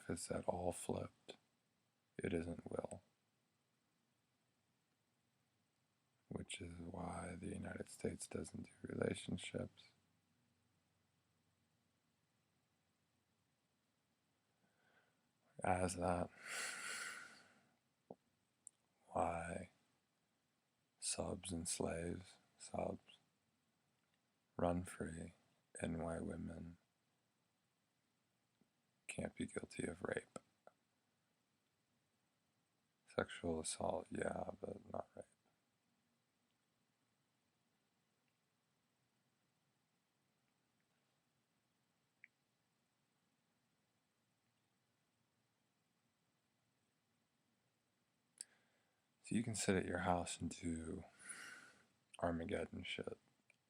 it's at all flipped, it isn't will, which is why the United States doesn't do relationships. As that, why subs and slaves, subs, run free, and why women can't be guilty of rape. Sexual assault, yeah, but not rape. So you can sit at your house and do Armageddon shit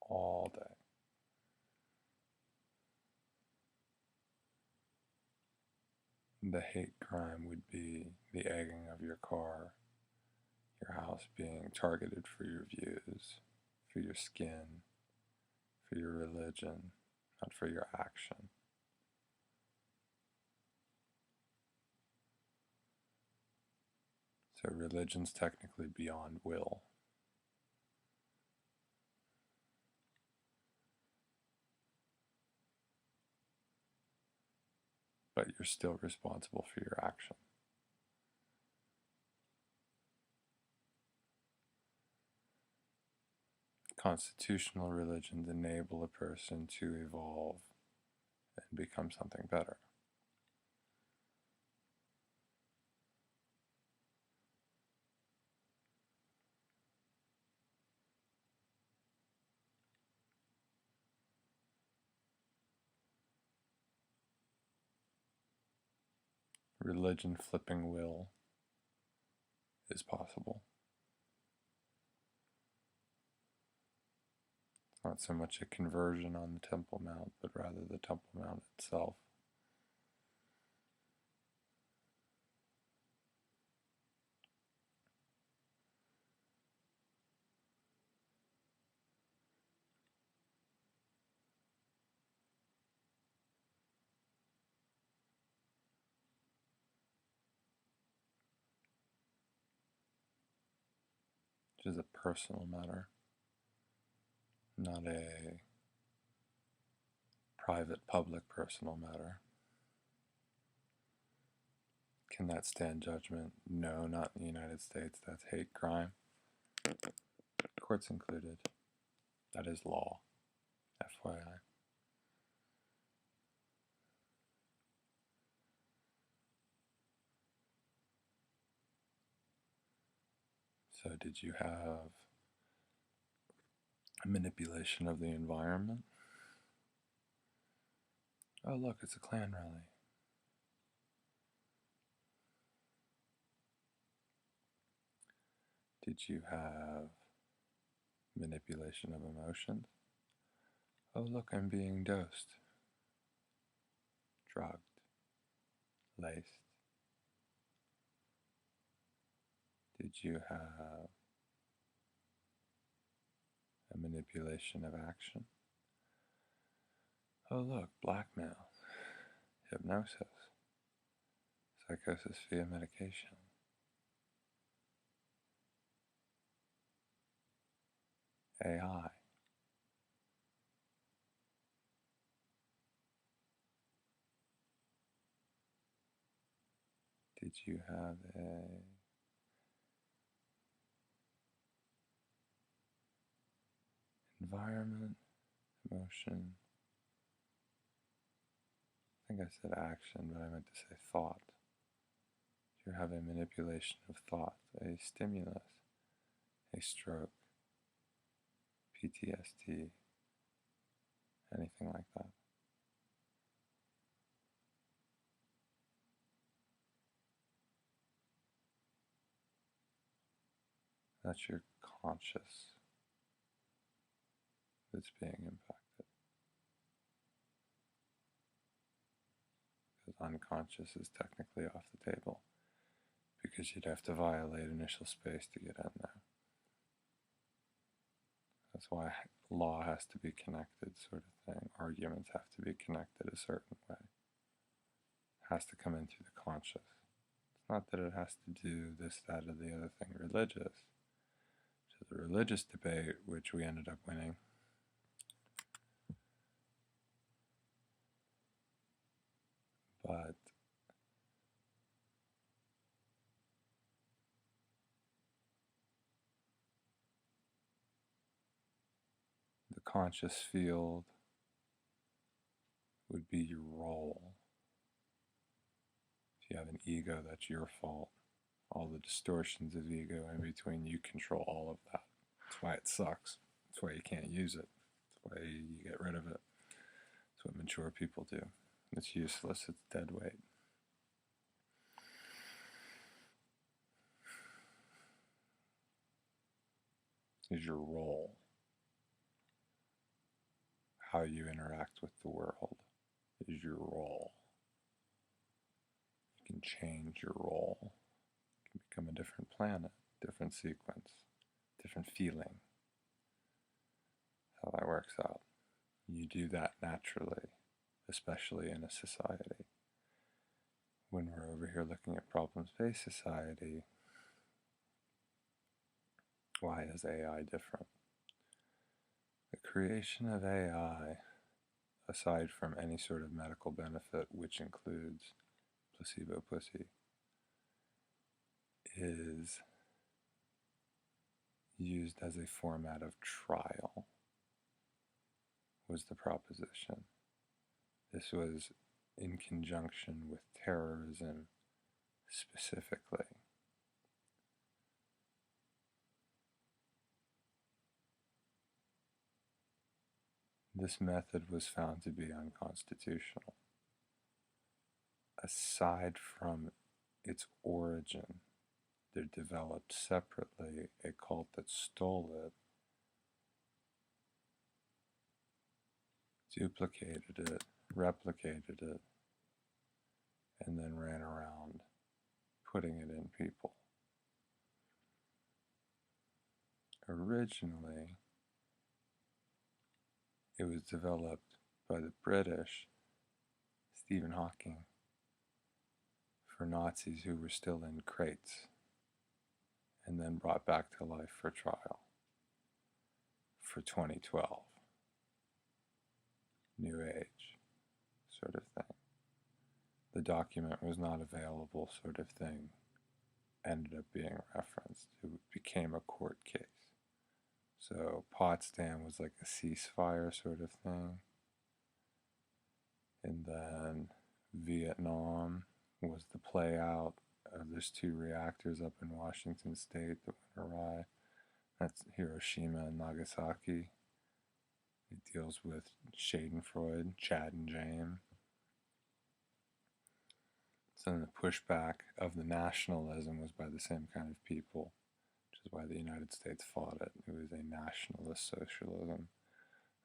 all day. The hate crime would be the egging of your car, your house being targeted for your views, for your skin, for your religion, not for your action. So religion's technically beyond will. But you're still responsible for your action. Constitutional religions enable a person to evolve and become something better. Religion flipping will is possible. It's not so much a conversion on the Temple Mount, but rather the Temple Mount itself. Which is a personal matter, not a private, public, personal matter. Can that stand judgment? No, not in the United States. That's hate crime. Courts included. That is law, FYI. So did you have a manipulation of the environment? Oh, look, it's a Klan rally. Did you have manipulation of emotions? Oh, look, I'm being dosed, drugged, laced. Did you have a manipulation of action? Oh, look, blackmail, hypnosis, psychosis via medication. AI. Did you have a environment, emotion? I think I said action, but I meant to say thought. You have a manipulation of thought, a stimulus, a stroke, PTSD, anything like that. That's your conscious that's being impacted. Because unconscious is technically off the table, because you'd have to violate initial space to get in there. That's why law has to be connected, sort of thing. Arguments have to be connected a certain way. has to come in through the conscious. It's not that it has to do this, that, or the other thing religious. So the religious debate, which we ended up winning, but the conscious field would be your role. If you have an ego, that's your fault. All the distortions of ego in between, you control all of that. That's why it sucks. That's why you can't use it. That's why you get rid of it. That's what mature people do. It's useless. It's dead weight. Is your role. How you interact with the world is your role. You can change your role. You can become a different planet, different sequence, different feeling. That's how that works out. You do that naturally, especially in a society. When we're over here looking at problems-based society, why is AI different? The creation of AI, aside from any sort of medical benefit, which includes placebo pussy, is used as a format of trial, was the proposition. This was in conjunction with terrorism specifically. This method was found to be unconstitutional. Aside from its origin, there developed separately a cult that stole it, duplicated it, replicated it, and then ran around putting it in people. Originally, it was developed by the British, Stephen Hawking, for Nazis who were still in crates, and then brought back to life for trial for 2012. New Age sort of thing. The document was not available sort of thing ended up being referenced. It became a court case. So Potsdam was like a ceasefire sort of thing. And then Vietnam was the play out of there's 2 reactors up in Washington State that went awry. That's Hiroshima and Nagasaki. It deals with Schadenfreude, Chad and James. So then the pushback of the nationalism was by the same kind of people, which is why the United States fought it. It was a nationalist socialism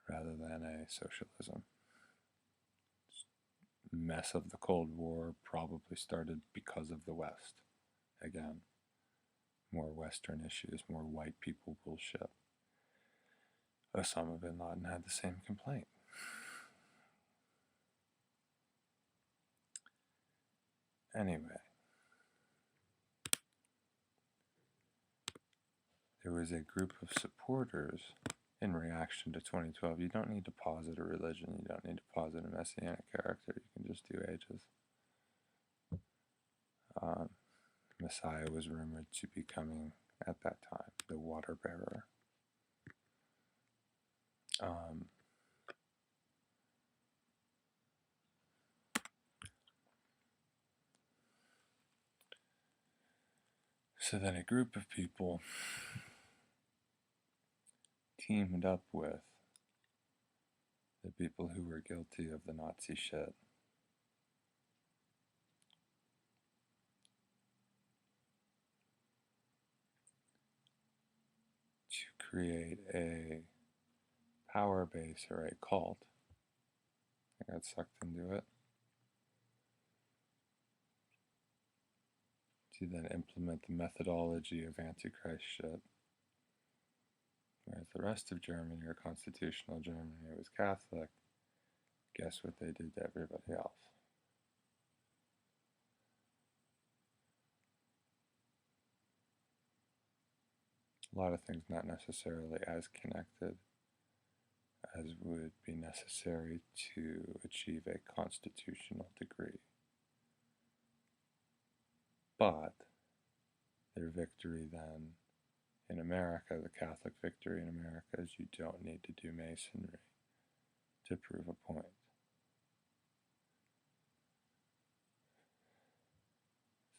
rather than a socialism. Mess of the Cold War probably started because of the West. Again, more Western issues, more white people bullshit. Osama bin Laden had the same complaint. Anyway, there was a group of supporters in reaction to 2012. You don't need to posit a religion. You don't need to posit a messianic character. You can just do ages. Messiah was rumored to be coming at that time, the water bearer. So then a group of people teamed up with the people who were guilty of the Nazi shit to create a power base or a cult. I got sucked into it. To then implement the methodology of Antichrist shit. Whereas the rest of Germany, or constitutional Germany, was Catholic. Guess what they did to everybody else? a lot of things not necessarily as connected as would be necessary to achieve a constitutional degree. But their victory then in America, the Catholic victory in America, is you don't need to do Masonry to prove a point.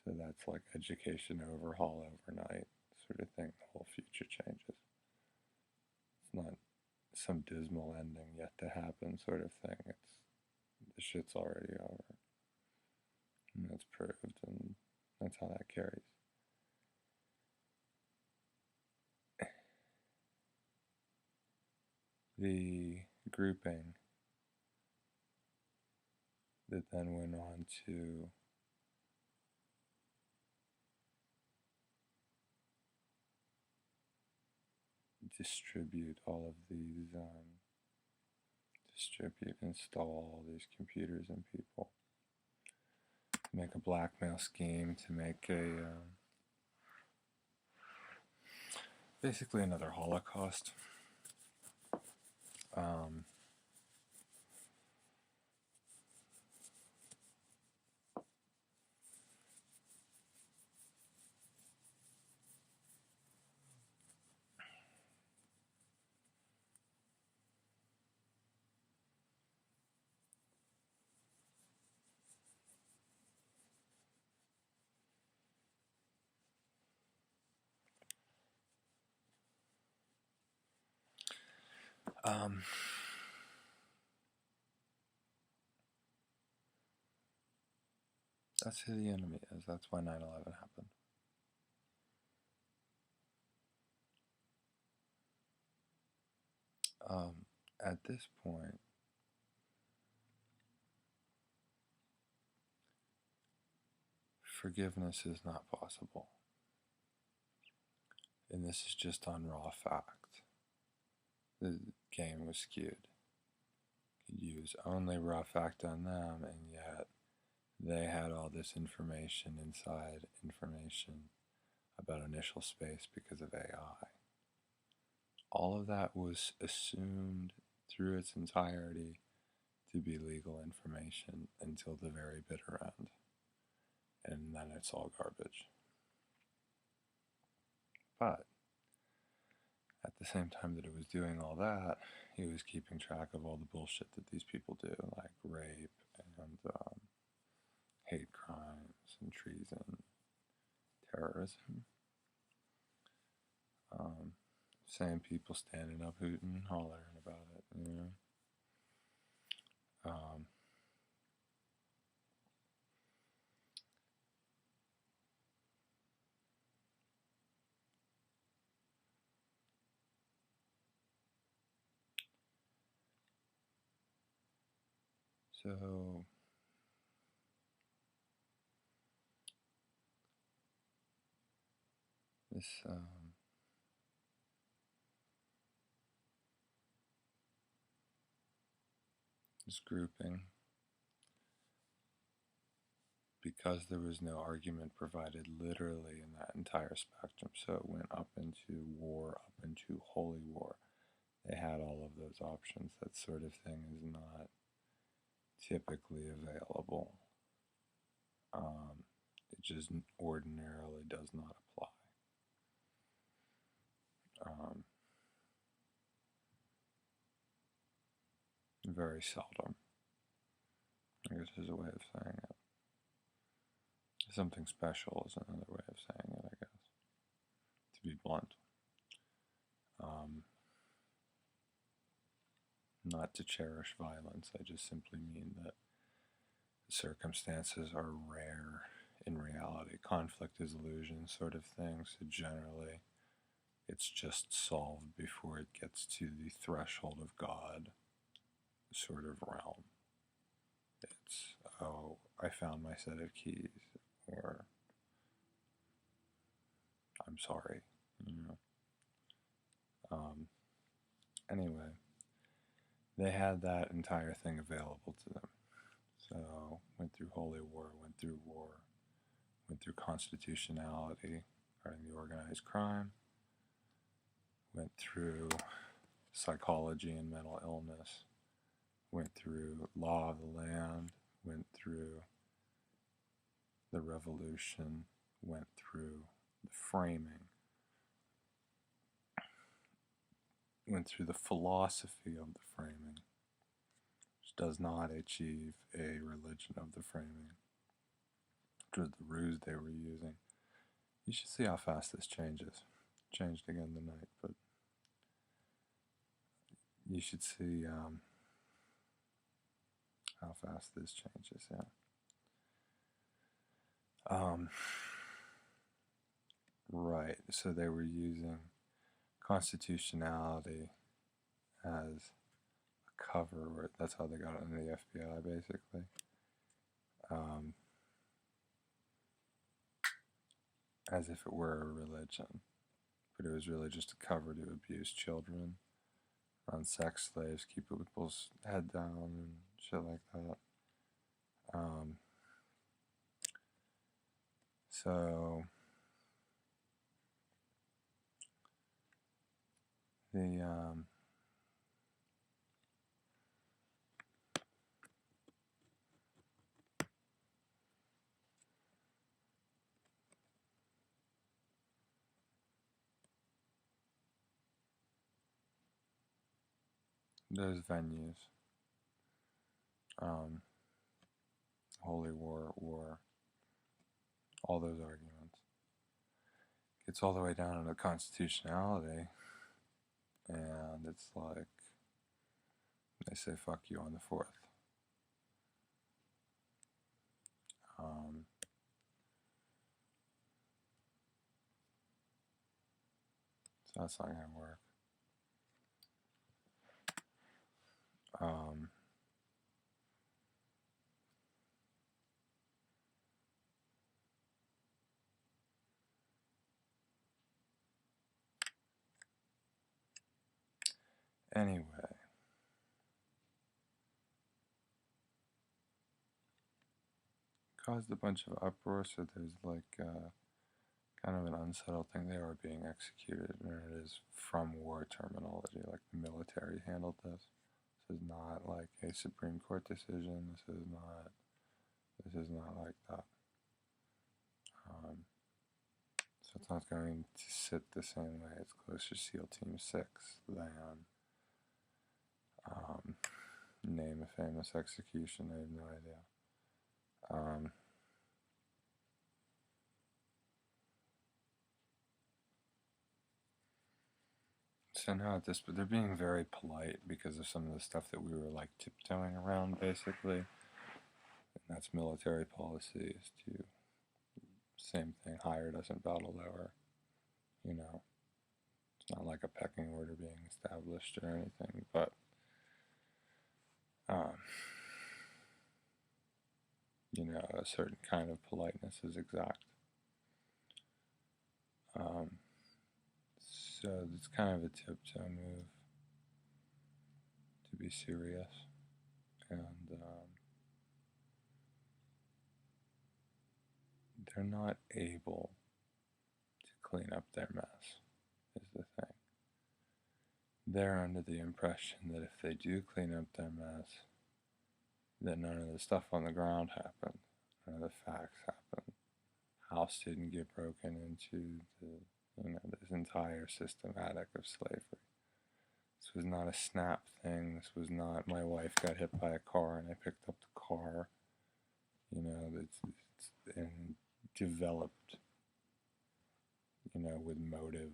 So that's like education overhaul overnight sort of thing. The whole future changes. It's not some dismal ending yet to happen sort of thing. It's the shit's already over. And that's proved, and that's how that carries. The grouping that then went on to distribute all of these, install all these computers in people, make a blackmail scheme to make a, basically another Holocaust. That's who the enemy is. That's why 9/11 happened. At this point, forgiveness is not possible. And this is just on raw fact. The game was skewed. You use only raw fact on them, and yet they had all this information inside information about initial space because of AI. All of that was assumed through its entirety to be legal information until the very bitter end. And then it's all garbage. But at the same time that it was doing all that, it was keeping track of all the bullshit that these people do, like rape and hate crimes and treason, terrorism. Same people standing up, hooting, hollering about it, you know. So this grouping, because there was no argument provided literally in that entire spectrum, so it went up into war, up into holy war. They had all of those options. That sort of thing is not typically available. It just ordinarily does not apply. Very seldom, I guess, is a way of saying it. Something special is another way of saying it, I guess, to be blunt. Not to cherish violence, I just simply mean that circumstances are rare in reality. Conflict is illusion sort of thing, so generally it's just solved before it gets to the threshold of God sort of realm. It's, oh, I found my set of keys, or I'm sorry, you know. Anyway, they had that entire thing available to them. So, went through holy war, went through constitutionality regarding the organized crime, went through psychology and mental illness, went through law of the land, went through the revolution, went through the framing, went through the philosophy of the framing, which does not achieve a religion of the framing, which was the ruse they were using. You should see how fast this changes. Changed again tonight, but you should see how fast this changes, yeah. Right, so they were using constitutionality as a cover, or that's how they got into the FBI, basically. As if it were a religion, but it was really just a cover to abuse children, run sex slaves, keep people's head down, and shit like that. So those venues, Holy War, all those arguments, gets all the way down into constitutionality, and it's like they say fuck you on the 4th. So that's not gonna work. Anyway, caused a bunch of uproar, so there's like kind of an unsettled thing. They are being executed, and it is from war terminology, like the military handled this. This is not like a Supreme Court decision. This is not like that. So it's not going to sit the same way as Closer SEAL Team 6 than name a famous execution. I have no idea. So now at this, but they're being very polite because of some of the stuff that we were like tiptoeing around, basically. And that's military policies to, same thing, higher doesn't battle lower. You know, it's not like a pecking order being established or anything, but you know, a certain kind of politeness is exact. So it's kind of a tiptoe move to be serious, and they're not able to clean up their mess, is the thing. They're under the impression that if they do clean up their mess, that none of the stuff on the ground happened, none of the facts happened. House didn't get broken into, this entire systematic of slavery. This was not a snap thing. This was not my wife got hit by a car and I picked up the car. It's and developed, with motive,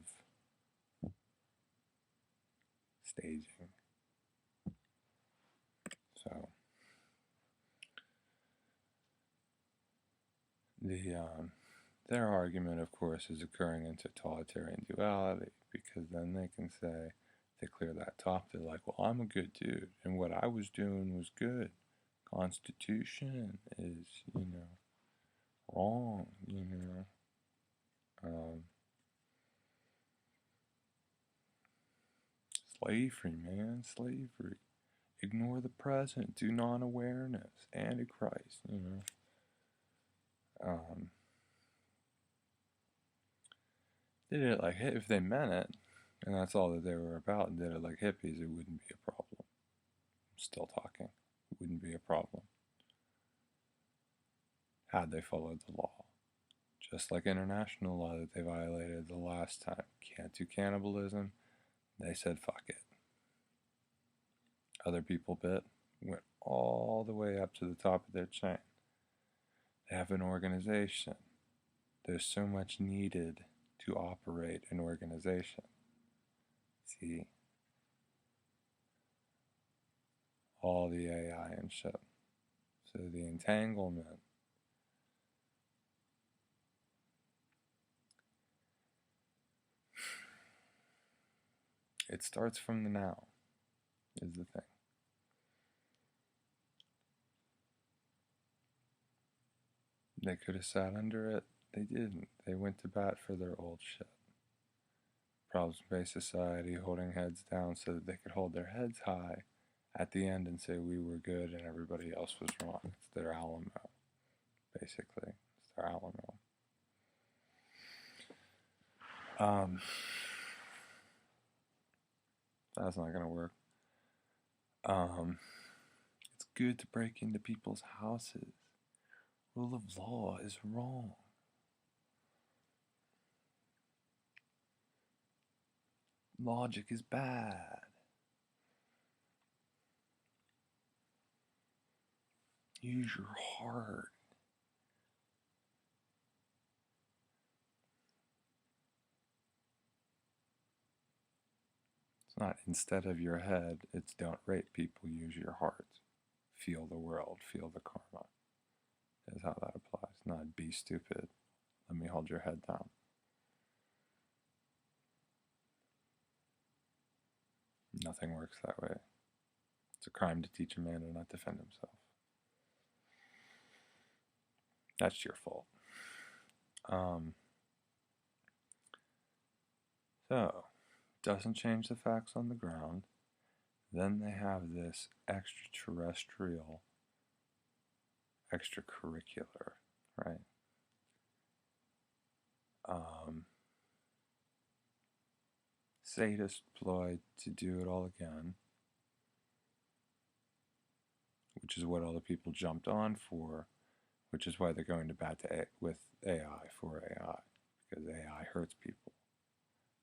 staging. So their argument, of course, is occurring in totalitarian duality, because then they can say, they clear that top, they're like, well, I'm a good dude, and what I was doing was good. Constitution is, wrong, slavery, man, slavery. Ignore the present, do non-awareness, Antichrist, They did it like, hey, if they meant it, and that's all that they were about, and did it like hippies, it wouldn't be a problem. I'm still talking. It wouldn't be a problem had they followed the law. Just like international law that they violated the last time. Can't do cannibalism. They said fuck it. Other people went all the way up to the top of their chain. They have an organization. There's so much needed to operate an organization. See, all the AI and shit. So the entanglement. It starts from the now, is the thing. They could have sat under it. They didn't. They went to bat for their old shit. Problems-based society, holding heads down so that they could hold their heads high at the end and say we were good and everybody else was wrong. It's their Alamo, basically. It's their Alamo. That's not going to work. It's good to break into people's houses. Rule of law is wrong. Logic is bad. Use your heart. It's not instead of your head, it's don't rape people, use your heart. Feel the world, feel the karma. Is how that applies. Not be stupid. Let me hold your head down. Nothing works that way. It's a crime to teach a man to not defend himself. That's your fault. So, doesn't change the facts on the ground. Then they have this extraterrestrial, extracurricular, right? Sadist ploy to do it all again, which is what all the people jumped on for, which is why they're going to bat with AI for AI, because AI hurts people.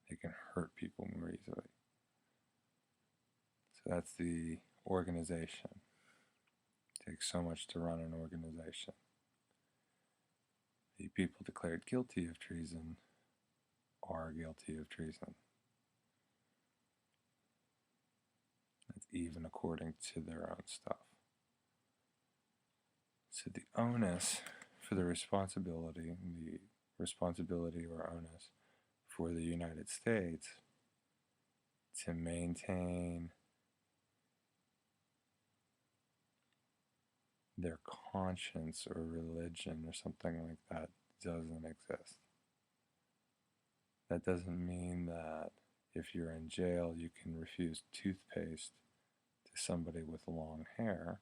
They can hurt people more easily. So that's the organization. It takes so much to run an organization. The people declared guilty of treason are guilty of treason. That's even according to their own stuff. So the onus for the responsibility or onus for the United States to maintain their conscience or religion or something like that doesn't exist. That doesn't mean that if you're in jail you can refuse toothpaste to somebody with long hair.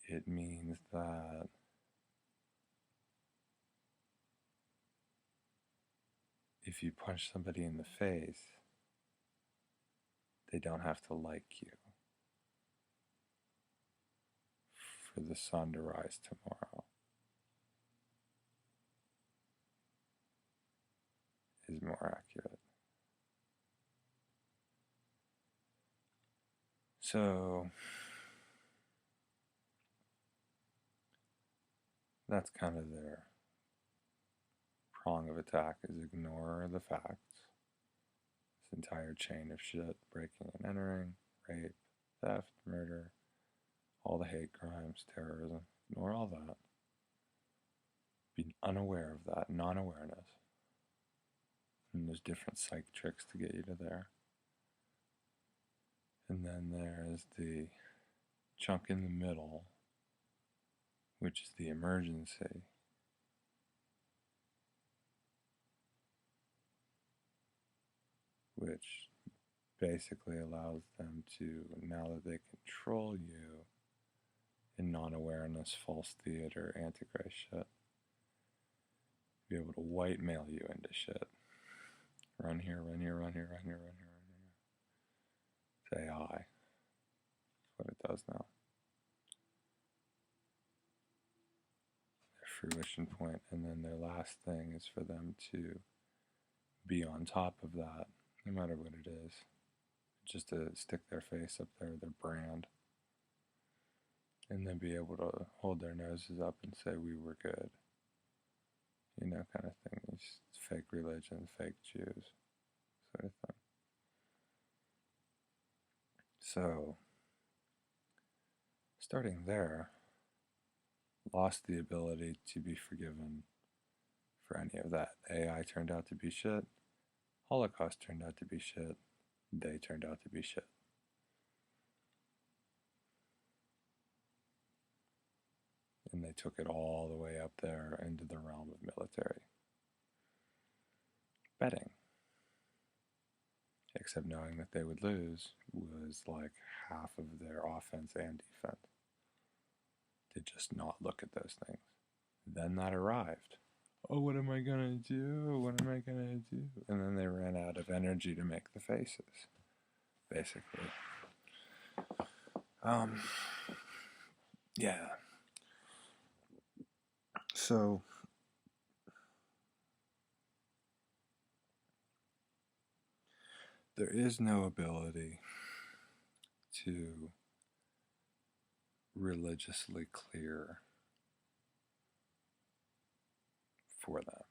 It means that if you punch somebody in the face, they don't have to like you for the sun to rise tomorrow. Is more accurate. So that's kind of their prong of attack, is ignore the facts. This entire chain of shit, breaking and entering, rape, theft, murder, all the hate crimes, terrorism, ignore all that. Be unaware of that, non-awareness. And there's different psych tricks to get you to there. And then there's the chunk in the middle, which is the emergency. Which basically allows them to, now that they control you in non-awareness, false theater, antichrist shit, be able to white mail you into shit. Run here, run here, run here, run here, run here, run here. It's AI. That's what it does now. Their fruition point, and then their last thing is for them to be on top of that, no matter what it is. Just to stick their face up there, their brand, and then be able to hold their noses up and say we were good. You know, kind of thing. It's fake religion, fake Jews, sort of thing. So, starting there, lost the ability to be forgiven for any of that. AI turned out to be shit. Holocaust turned out to be shit. They turned out to be shit. And they took it all the way up there into the realm of military. Betting. Except knowing that they would lose was like half of their offense and defense. To just not look at those things. Then that arrived. Oh, what am I gonna do? What am I gonna do? And then they ran out of energy to make the faces, basically. Yeah. So, there is no ability to religiously clear for them,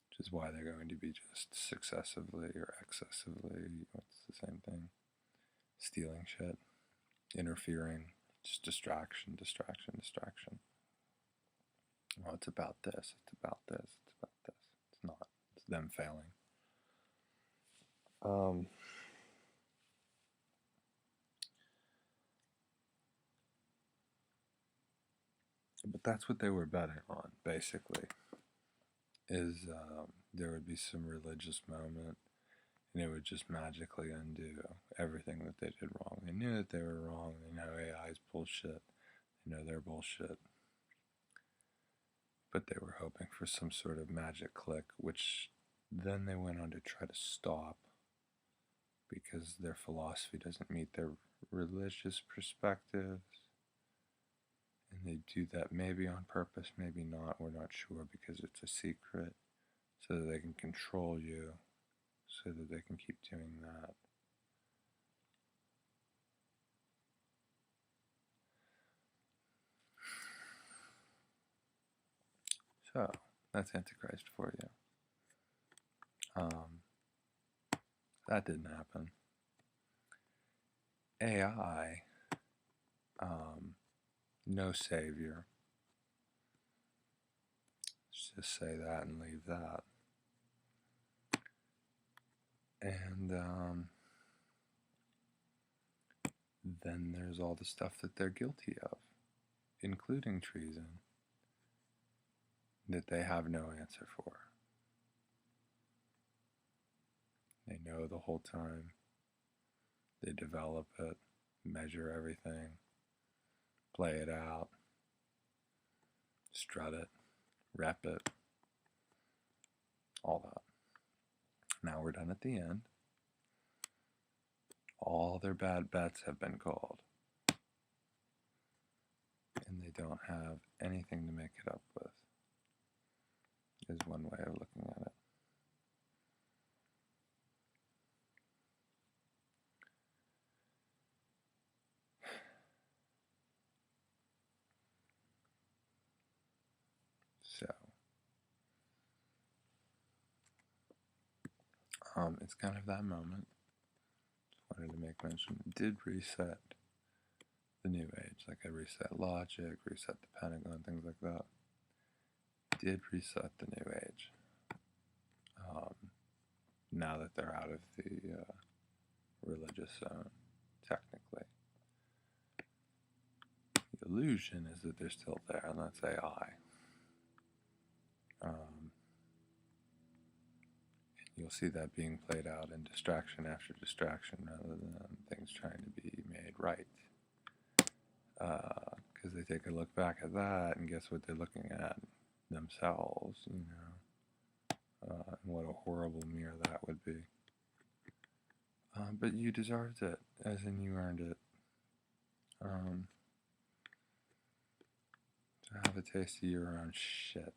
which is why they're going to be just successively or excessively, what's the same thing, stealing shit, interfering, just distraction, distraction, distraction. Well, it's about this, it's about this, it's about this. It's not. It's them failing. But that's what they were betting on, basically, is there would be some religious moment, and it would just magically undo everything that they did wrong. They knew that they were wrong. They know AI's bullshit. They know they're bullshit. But they were hoping for some sort of magic click, which then they went on to try to stop because their philosophy doesn't meet their religious perspectives. And they do that maybe on purpose, maybe not, we're not sure, because it's a secret, so that they can control you, so that they can keep doing that. So, that's Antichrist for you. That didn't happen. AI, no savior. Let's just say that and leave that. And then there's all the stuff that they're guilty of, including treason, that they have no answer for. They know the whole time. They develop it, measure everything, play it out, strut it, rep it, all that. Now we're done at the end. All their bad bets have been called. And they don't have anything to make it up with, is one way of looking at it. So, it's kind of that moment. Just wanted to make mention. It did reset the New Age. Like, I reset logic, reset the Pentagon, things like that. It did reset the New Age. Now that they're out of the religious zone, technically. The illusion is that they're still there, and that's AI. You'll see that being played out in distraction after distraction rather than things trying to be made right. Because they take a look back at that, and guess what they're looking at? Themselves, you know. and what a horrible mirror that would be. But you deserved it, as in you earned it. To have a taste of your own shit.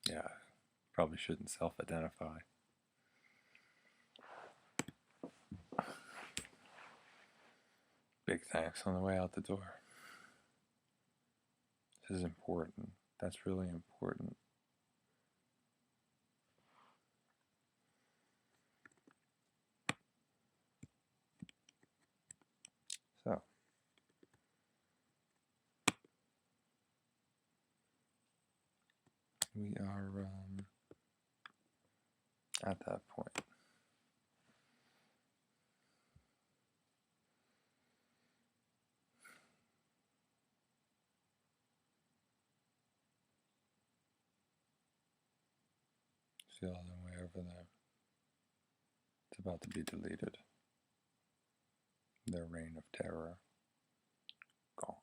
Yeah, probably shouldn't self-identify. Big thanks on the way out the door. This is important. That's really important. So, we are at that point. See all the way over there. It's about to be deleted. Their reign of terror gone.